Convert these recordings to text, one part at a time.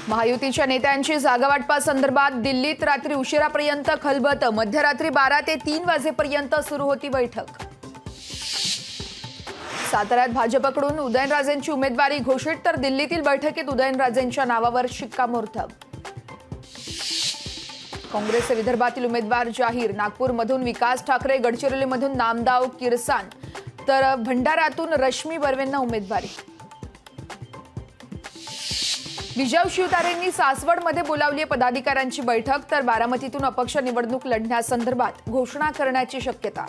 महायुतीच्या नेत्यांची जागावाटपासंदर्भात दिल्लीत रात्री उशिरापर्यंत खलबत। मध्यरात्री 12 ते 3 वाजेपर्यंत सुरू होती बैठक। साताऱ्यात भाजपकडून उदयनराजेंची उमेदवारी घोषित, तर दिल्लीतील बैठकीत उदयनराजेंच्या नावावर शिक्कामोर्तब। काँग्रेसचे विदर्भातील उमेदवार जाहीर। नागपूरमधून विकास ठाकरे, गडचिरोलीमधून नामदाव किरसान, तर भंडाऱ्यातून रश्मी बर्वेंना उमेदवारी। विजय शिवतारेंनी सासवडमध्ये बोलावली पदाधिकाऱ्यांची बैठक, तर बारामतीतून अपक्ष निवडणूक लढण्यासंदर्भात घोषणा करण्याची शक्यता।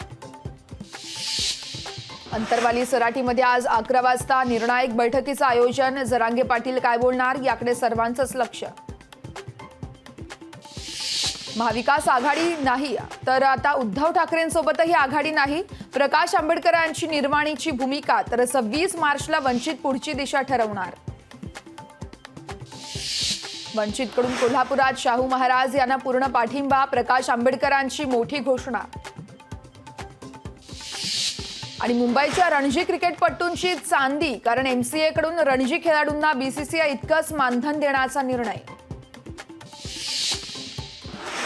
अंतरवाली सराटीमध्ये आज 11 वाजता निर्णायक बैठकीचं आयोजन। जरांगे पाटील काय बोलणार याकडे सर्वांचंच लक्ष। महाविकास आघाडी नाही, तर आता उद्धव ठाकरेंसोबतही आघाडी नाही। प्रकाश आंबेडकरांची निर्वाणीची भूमिका, तर 26 मार्चला वंचित पुढची दिशा ठरवणार। वंचितकडून कोल्हापुरात शाहू महाराज यांना पूर्ण पाठिंबा। प्रकाश आंबेडकरांची मोठी घोषणा। आणि मुंबईच्या रणजी क्रिकेटपटूंची चांदी, कारण MCA कडून रणजी खेळाडूंना BCCI इतकंच मानधन देण्याचा निर्णय।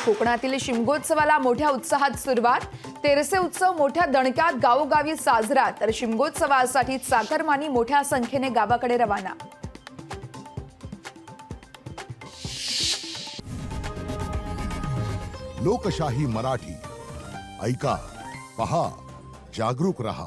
कोकणातील शिमगोत्सवाला मोठ्या उत्साहात सुरुवात। तेरसे उत्सव मोठ्या दणक्यात गावोगावी साजरा, तर शिमगोत्सवासाठी चाकरमानी मोठ्या संख्येने गावाकडे रवाना। लोकशाही मराठी ऐका, पहा, जागरूक रहा।